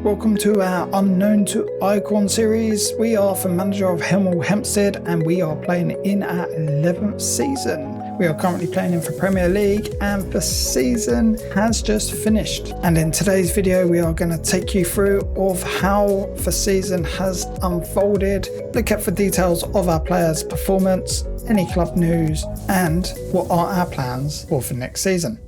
Welcome to our Unknown to Icon series. We are the manager of Hemel Hempstead and we are playing in our 11th season. We are currently playing in the Premier League and the season has just finished. And in today's video we are going to take you through of how the season has unfolded, look at the details of our players' performance, any club news and what are our plans for the next season.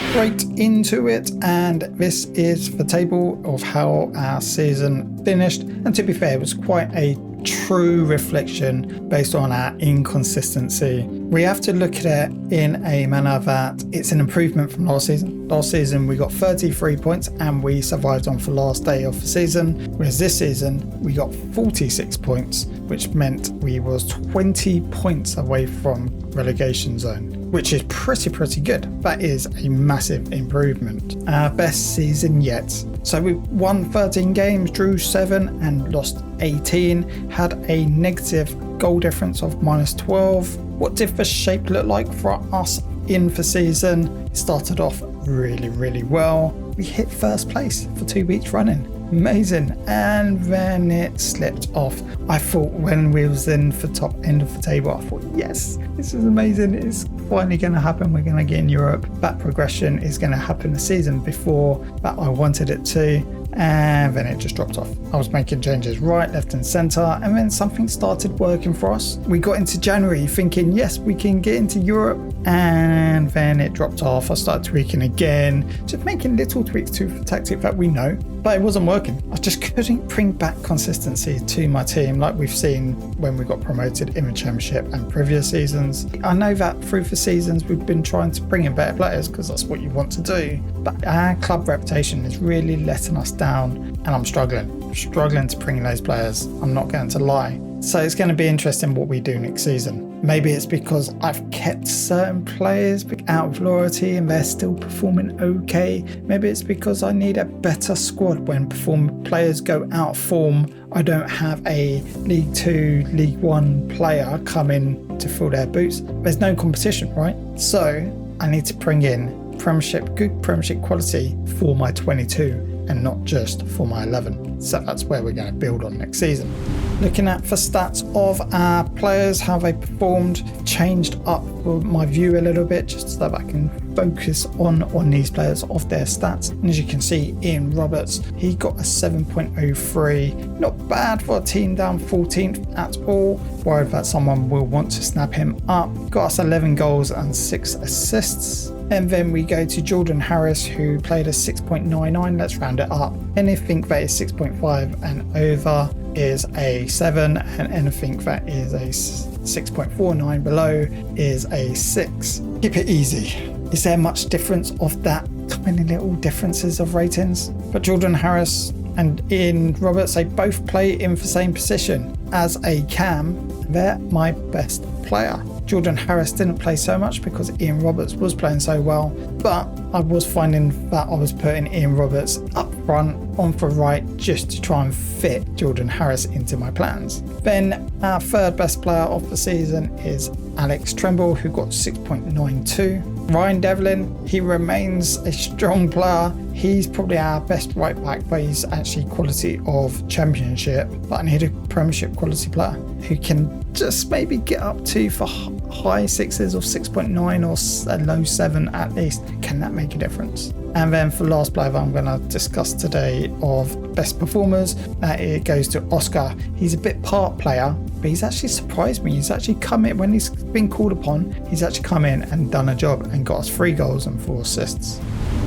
Straight into it, and this is the table of how our season finished, and to be fair it was quite a true reflection based on our inconsistency. We have to look at it in a manner that it's an improvement from last season. Last season we got 33 points and we survived on the last day of the season, whereas this season we got 46 points, which meant we was 20 points away from relegation zone, which is pretty good. That is a massive improvement. Our best season yet. So we won 13 games, drew 7 and lost 18, had a negative goal difference of -12. What did the shape look like for us in the season? It started off really well. We hit first place for 2 weeks running. Amazing. And then it slipped off. I thought when we was in the top end of the table, I thought, yes, this is amazing. It's finally going to happen. We're going to get in Europe. That progression is going to happen the season before that I wanted it to. And then it just dropped off. I was making changes right, left and centre, and then something started working for us. We got into January thinking, yes, we can get into Europe, and then it dropped off. I started tweaking again, just making little tweaks to the tactic that we know, but it wasn't working. I just couldn't bring back consistency to my team like we've seen when we got promoted in the Championship and previous seasons. I know that through the seasons we've been trying to bring in better players because that's what you want to do, but our club reputation is really letting us down, and I'm struggling to bring in those players. I'm not going to lie. So it's going to be interesting what we do next season. Maybe it's because I've kept certain players out of loyalty and they're still performing okay. Maybe it's because I need a better squad when players go out of form. I don't have a League 2, League 1 player come in to fill their boots. There's no competition, right? So I need to bring in good Premiership quality for my 22 and not just for my 11. So that's where we're going to build on next season. Looking at the stats of our players, how they performed, changed up my view a little bit just so that I can focus on these players of their stats. And as you can see, Ian Roberts, he got a 7.03. Not bad for a team down 14th at all. Worried that someone will want to snap him up. Got us 11 goals and 6 assists. And then we go to Jordan Harris, who played a 6.99. Let's round it up. Anything that is 6.5 and over is a 7, and anything that is a 6.49 below is a 6. Keep it easy. Is there much difference of that? Tiny little differences of ratings? But Jordan Harris and Ian Roberts, they both play in the same position as a cam. They're my best player. Jordan Harris didn't play so much because Ian Roberts was playing so well, but I was finding that I was putting Ian Roberts up front on the right just to try and fit Jordan Harris into my plans. Then our third best player of the season is Alex Tremble, who got 6.92. Ryan Devlin, he remains a strong player. He's probably our best right back, but he's actually quality of Championship. But I need a Premiership quality player who can just maybe get up to for high 6s of 6.9 or a low 7 at least. Can that make a difference? And then for last player that I'm going to discuss today of best performers, it goes to Oscar. He's a bit part player, but he's actually surprised me. He's actually come in when he's been called upon. He's actually come in and done a job and got us 3 goals and 4 assists.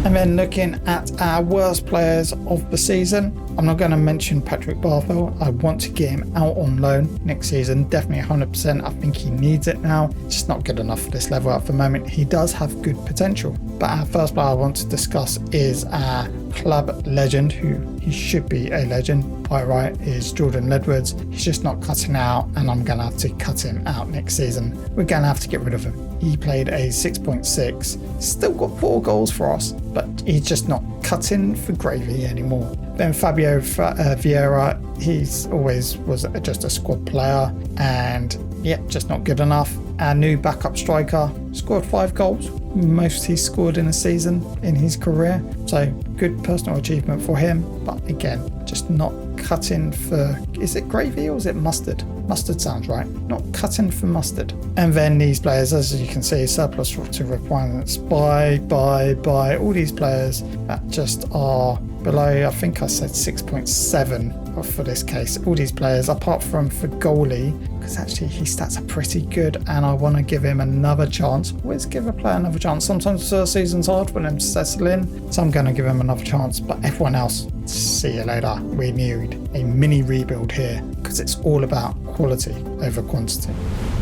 And then looking at our worst players of the season, I'm not going to mention Patrick Barthel. I want to get him out on loan next season, definitely 100%. I think he needs it now. It's just not good enough for this level at the moment. He does have good potential. But our first player I want to discuss is our club legend, who he should be a legend by right, is Jordan Ledwards. He's just not cutting out, and I'm going to have to cut him out next season. We're going to have to get rid of him. He played a 6.6, still got 4 goals for us, but he's just not cutting for gravy anymore. Then Fabio Vieira, he's always was just a squad player, and yeah, just not good enough. Our new backup striker scored 5 goals, most he's scored in a season in his career. So good personal achievement for him. But again, just not cutting for, is it gravy or is it mustard? Mustard sounds right. Not cutting for mustard. And then these players, as you can see, surplus to requirements. Buy. All these players that just are below, I think I said 6.7 for this case. All these players, apart from for goalie, because actually his stats are pretty good and I want to give him another chance. Always give a player another chance. Sometimes the season's hard for them to settle in, so I'm going to give him another chance. But everyone else, see you later. We need a mini rebuild here because it's all about quality over quantity.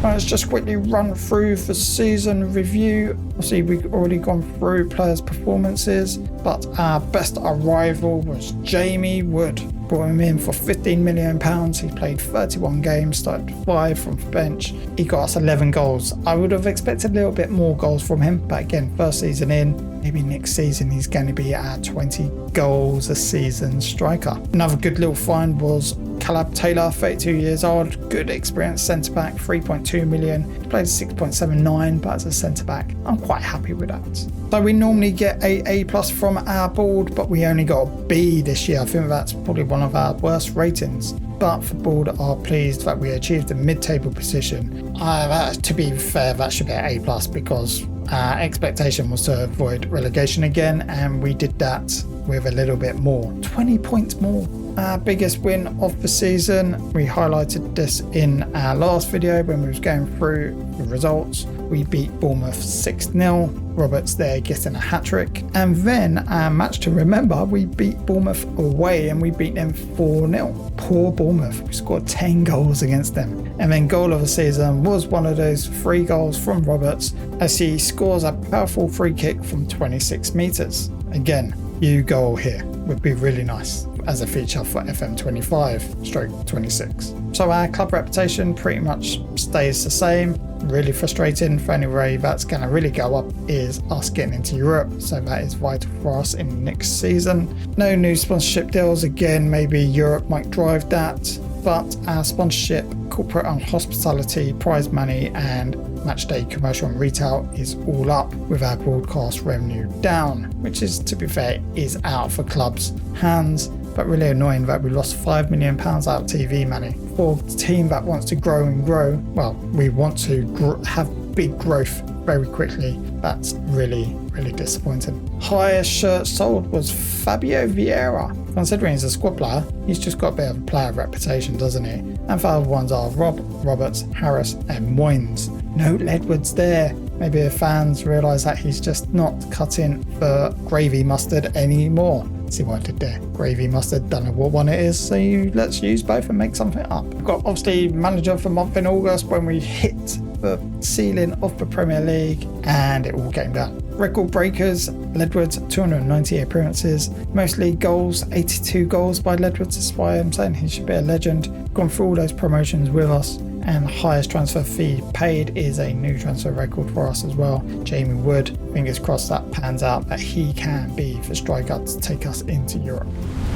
Right, let's just quickly run through the season review. Obviously, we've already gone through players' performances, but our best arrival was Jamie Wood. Brought him in for £15 million. He played 31 games, started 5 from the bench. He got us 11 goals. I would have expected a little bit more goals from him, but again, first season in, maybe next season he's going to be at 20 goals a season striker. Another good little find was Caleb Taylor, 32 years old, good experienced centre-back, 3.2 million. He played 6.79, but as a centre-back, I'm quite happy with that. So we normally get A+ from our board, but we only got a B this year. I think that's probably one of our worst ratings. But the board are pleased that we achieved a mid-table position. To be fair, that should be an A+ because our expectation was to avoid relegation again, and we did that with a little bit more. 20 points more. Our biggest win of the season. We highlighted this in our last video when we was going through the results. We beat Bournemouth 6-0. Roberts there getting a hat-trick. And then our match to remember, we beat Bournemouth away and we beat them 4-0. Poor Bournemouth. We scored 10 goals against them. And then goal of the season was one of those 3 goals from Roberts as he scores a powerful free kick from 26 metres. Again, you goal here would be really nice as a feature for FM25/26. So our club reputation pretty much stays the same. Really frustrating. The only way that's going to really go up is us getting into Europe, so that is vital for us in next season. No new sponsorship deals. Again, maybe Europe might drive that, but our sponsorship, corporate and hospitality, prize money and matchday commercial and retail is all up, with our broadcast revenue down, which is, to be fair, is out for clubs' hands. But really annoying that we lost £5 million out of TV money. For a team that wants to grow and grow, well, we want to have big growth very quickly. That's really, really disappointing. Highest shirt sold was Fabio Vieira. Considering he's a squad player, he's just got a bit of a player reputation, doesn't he? And the other ones are Roberts, Harris and Moynes. No Ledwards there. Maybe the fans realise that he's just not cutting for gravy mustard anymore. See what I did there? Gravy mustard, don't know what one it is, so let's use both and make something up. We've got obviously manager of the month in August when we hit the ceiling of the Premier League and it all came down. Record breakers, Ledwards, 290 appearances, mostly goals, 82 goals by Ledwards. That's why I'm saying he should be a legend. Gone through all those promotions with us. And highest transfer fee paid is a new transfer record for us as well. Jamie Wood, fingers crossed that pans out, that he can be the striker to take us into Europe.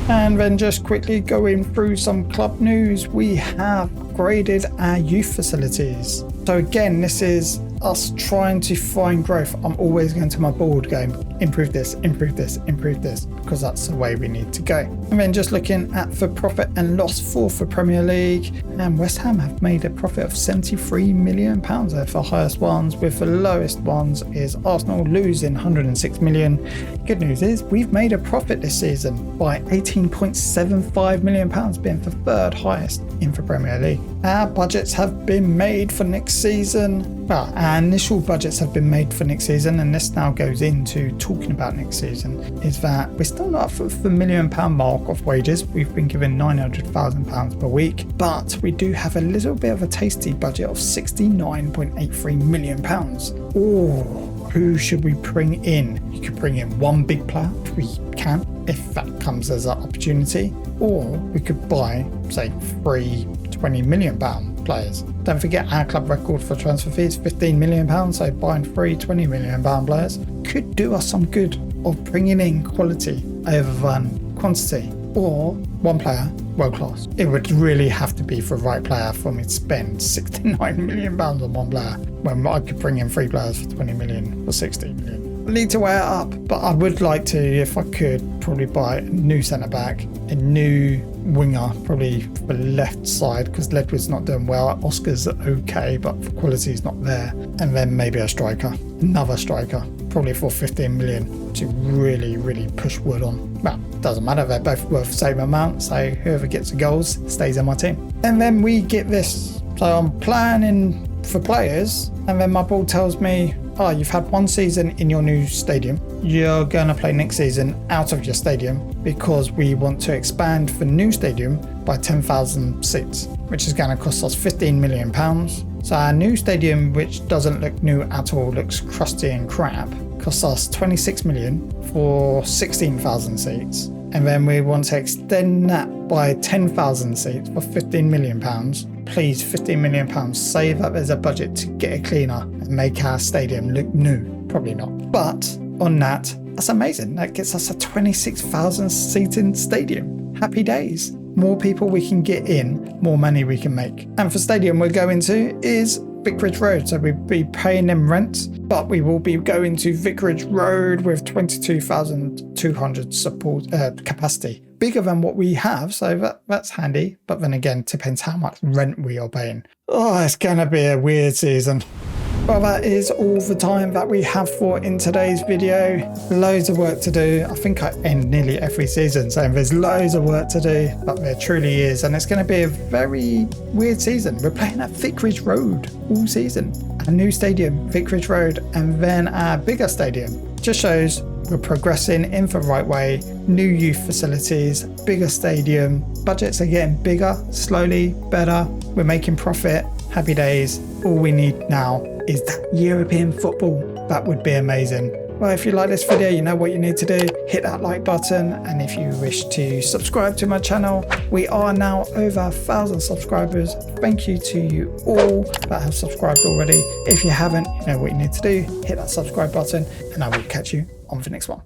And then just quickly going through some club news, we have upgraded our youth facilities. So again, this is us trying to find growth. I'm always going to my board going, improve this, because that's the way we need to go. And then just looking at the profit and loss for the Premier League, and West Ham have made a profit of £73 million. They're the highest ones, with the lowest ones is Arsenal losing £106 million. Good news is we've made a profit this season by £18.75 million, being the third highest in the Premier League. Our budgets have been made for next season. Well, our initial budgets have been made for next season, and this now goes into talking about next season, is that we're still not for the £1 million mark of wages. We've been given £900,000 per week, but we do have a little bit of a tasty budget of £69.83 million. Oh, who should we bring in? You could bring in one big player, if we can, if that comes as an opportunity, or we could buy, say, 3 £20 million players. Don't forget our club record for transfer fees, £15 million, so buying 3 £20 million players could do us some good of bringing in quality over than quantity. or one player, world class. It would really have to be for the right player for me to spend £69 million on one player when I could bring in 3 players for 20 million or 60 million. I need to weigh it up, but I would like to, if I could, probably buy a new centre-back, a new winger, probably for the left side, because Ledwood's not doing well. Oscar's okay, but the quality is not there. And then maybe a striker, another striker, probably for 15 million to really, really push Wood on. Well, doesn't matter, they're both worth the same amount, so whoever gets the goals stays in my team. And then we get this. So I'm planning for players, and then my board tells me, oh, you've had one season in your new stadium. You're going to play next season out of your stadium because we want to expand the new stadium by 10,000 seats, which is going to cost us £15 million. So our new stadium, which doesn't look new at all, looks crusty and crap, costs us 26 million for 16,000 seats. And then we want to extend that by 10,000 seats for £15 million. Please, £15 million, say that there's a budget to get it cleaner and make our stadium look new. Probably not. But on that, that's amazing. That gets us a 26,000 seating stadium. Happy days. More people we can get in, more money we can make. And for stadium we're going to is Vicarage Road. So we'll be paying them rent, but we will be going to Vicarage Road with 22,200 support capacity. Bigger than what we have, so that's handy. But then again, depends how much rent we are paying. Oh, it's going to be a weird season. Well, that is all the time that we have for in today's video. Loads of work to do. I think I end nearly every season saying there's loads of work to do, but there truly is. And it's going to be a very weird season. We're playing at Vicarage Road all season. Our new stadium, Vicarage Road, and then our bigger stadium. Just shows we're progressing in the right way. New youth facilities, bigger stadium. Budgets are getting bigger, slowly, better. We're making profit. Happy days. All we need now is that European football. That would be amazing. Well, if you like this video, you know what you need to do. Hit that like button. And if you wish to subscribe to my channel, we are now over 1,000 subscribers. Thank you to you all that have subscribed already. If you haven't, you know what you need to do. Hit that subscribe button and I will catch you on the next one.